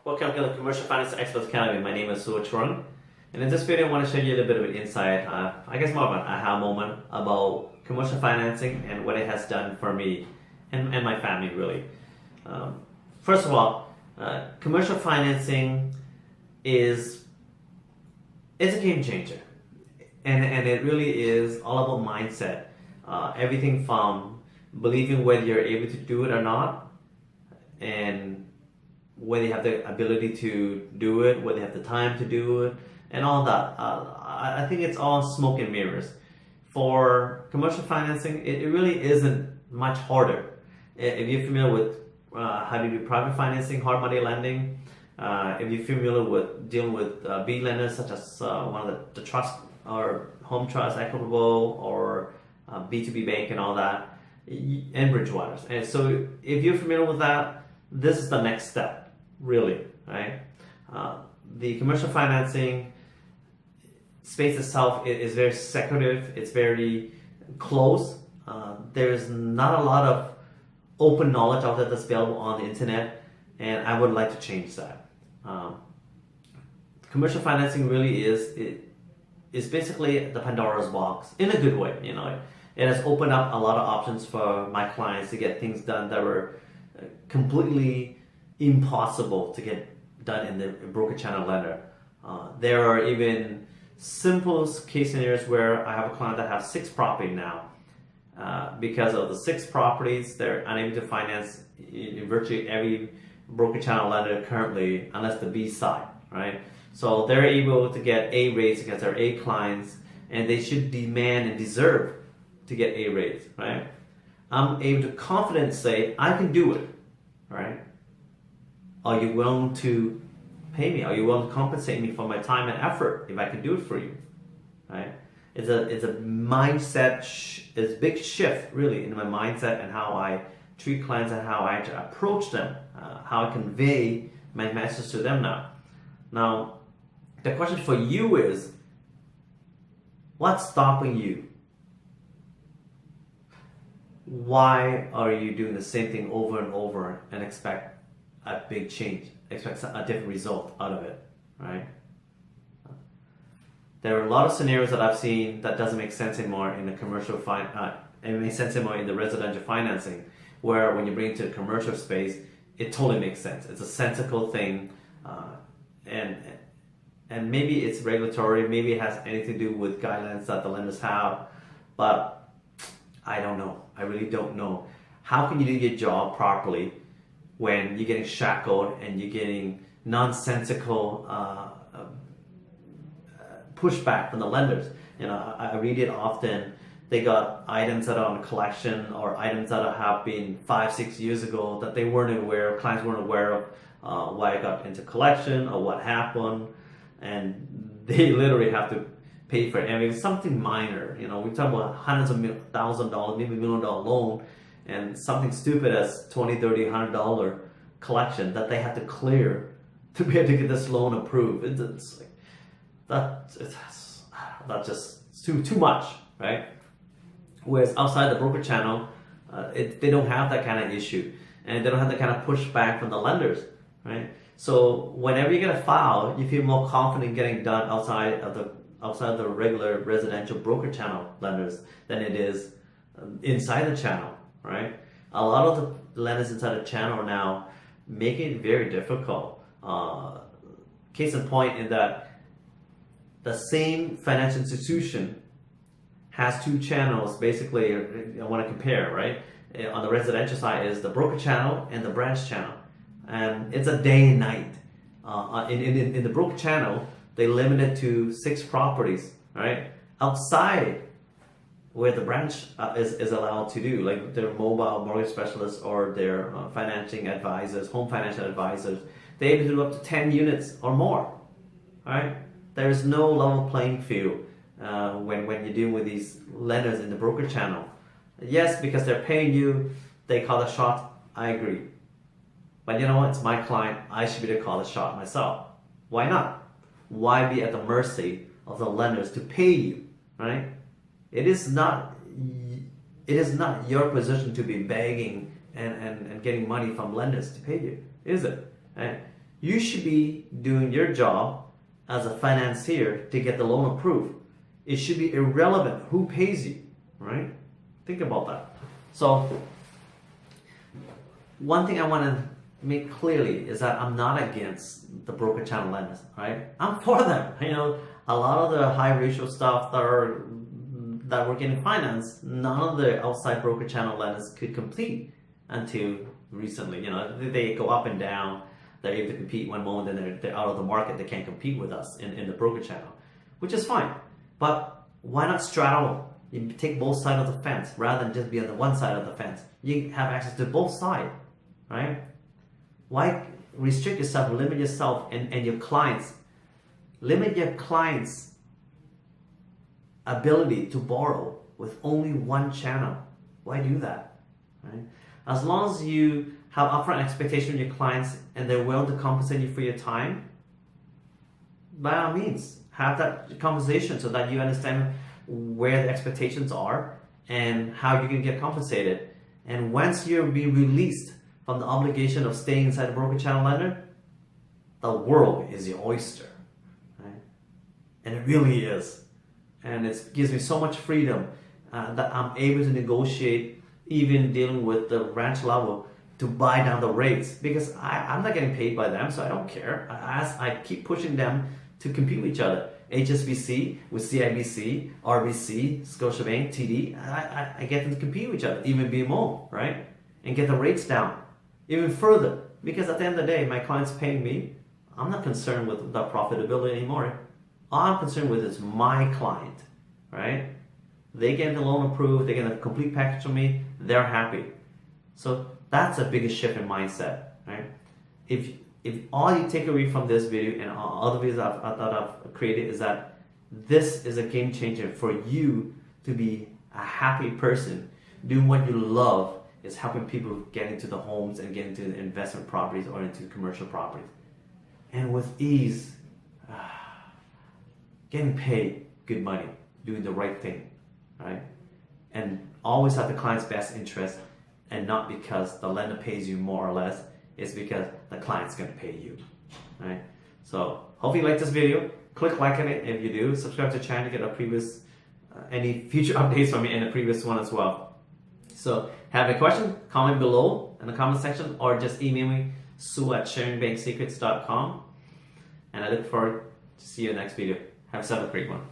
Welcome to the Commercial Finance Experts Academy. My name is Suachurang, and in this video I want to show you a little bit of an insight, I guess more of an aha moment about commercial financing and what it has done for me and my family really. First of all, commercial financing is a game changer, and it really is all about mindset. Everything from believing whether you're able to do it or not, and whether you have the ability to do it, whether you have the time to do it, and all that. I think it's all smoke and mirrors. For commercial financing, it really isn't much harder. If you're familiar with how to do private financing, hard money lending, if you're familiar with dealing with B lenders such as one of the trust or home trust, Equitable, or B2B bank and all that, and Bridgewaters. And so if you're familiar with that, this is the next step. Really, right? The commercial financing space itself is very secretive. It's very close. There's not a lot of open knowledge out there that's available on the internet, and I would like to change that. Commercial financing really is basically the Pandoras box in a good way. You know, it has opened up a lot of options for my clients to get things done that were completely impossible to get done in the broker channel lender. There are even simple case scenarios where I have a client that has 6 properties now. Because of the 6 properties, they're unable to finance in virtually every broker channel lender currently, unless the B side, right? So they're able to get A rates against their A clients, and they should demand and deserve to get A rates, right? I'm able to confidently say, I can do it, right? Are you willing to pay me? Are you willing to compensate me for my time and effort if I can do it for you? Right? It's a mindset, it's a big shift really in my mindset and how I treat clients and how I approach them, how I convey my message to them now. Now, the question for you is, what's stopping you? Why are you doing the same thing over and over and expect a big change, expect a different result out of it, right? There are a lot of scenarios that I've seen that doesn't make sense anymore in the commercial it makes sense anymore in the residential financing, where when you bring it to the commercial space, it totally makes sense. It's a sensible thing, and maybe it's regulatory, maybe it has anything to do with guidelines that the lenders have, but I don't know. I really don't know. How can you do your job properly when you're getting shackled and you're getting nonsensical pushback from the lenders? You know, I read it often. They got items that are on collection or items that have been 5-6 years ago that they weren't aware of, clients weren't aware of why it got into collection or what happened, and they literally have to pay for it. I mean, it's something minor. You know, we're talking about hundreds of $1,000, maybe $1 million loan, and something stupid as $20, $30, $100 collection that they have to clear to be able to get this loan approved. It's like that's just too much, right? Whereas outside the broker channel, they don't have that kind of issue, and they don't have that kind of pushback from the lenders, right? So whenever you get a file, you feel more confident getting done outside of the regular residential broker channel lenders than it is inside the channel. Right? A lot of the lenders inside the channel are now making it very difficult. Case in point in that the same financial institution has 2 channels. Basically, I want to compare, right? On the residential side is the broker channel and the branch channel, and it's a day and night. In the broker channel, they limit it to 6 properties, right? Outside where the branch is allowed to do, like their mobile mortgage specialists or their financing advisors, home financial advisors, they're able to do up to 10 units or more, right? There is no level playing field when you're dealing with these lenders in the broker channel. Yes, because they're paying you, they call the shot, I agree. But you know what, it's my client, I should be able to call the shot myself. Why not? Why be at the mercy of the lenders to pay you, right? It is not your position to be begging and getting money from lenders to pay you, is it? Right? You should be doing your job as a financier to get the loan approved. It should be irrelevant who pays you, right? Think about that. So, one thing I want to make clearly is that I'm not against the broker channel lenders, right? I'm for them. You know, a lot of the high ratio stuff that we're getting financed, none of the outside broker channel lenders could complete until recently. You know, they go up and down. They're able to compete one moment, then they're out of the market. They can't compete with us in the broker channel, which is fine. But why not straddle? You take both sides of the fence rather than just be on the one side of the fence. You have access to both sides, right? Why restrict yourself, limit yourself and your clients? Limit your clients' ability to borrow with only one channel. Why do that, right? As long as you have upfront expectation with your clients and they're willing to compensate you for your time, by all means, have that conversation so that you understand where the expectations are and how you can get compensated. And once you're being released from the obligation of staying inside the broker channel lender, the world is your oyster, right? And it really is. And it gives me so much freedom that I'm able to negotiate, even dealing with the ranch level, to buy down the rates, because I'm not getting paid by them, so I don't care. I keep pushing them to compete with each other. HSBC with CIBC, RBC, Scotiabank, TD, I get them to compete with each other, even BMO, right? And get the rates down even further, because at the end of the day, my client's paying me. I'm not concerned with the profitability anymore. All I'm concerned with is my client, right? They get the loan approved, they get a complete package from me, they're happy. So that's the biggest shift in mindset, right? If all you take away from this video and all other videos that I've created is that this is a game changer for you to be a happy person. Doing what you love is helping people get into the homes and get into the investment properties or into commercial properties. And with ease, getting paid good money, doing the right thing, right? And always have the client's best interest, and not because the lender pays you more or less, it's because the client's going to pay you, right? So hopefully you like this video. Click like on it if you do. Subscribe to the channel to get a previous, any future updates from me in the previous one as well. So have a question, comment below in the comment section, or just email me, sue@sharingbanksecrets.com. And I look forward to see you in the next video. Have yourself a great one.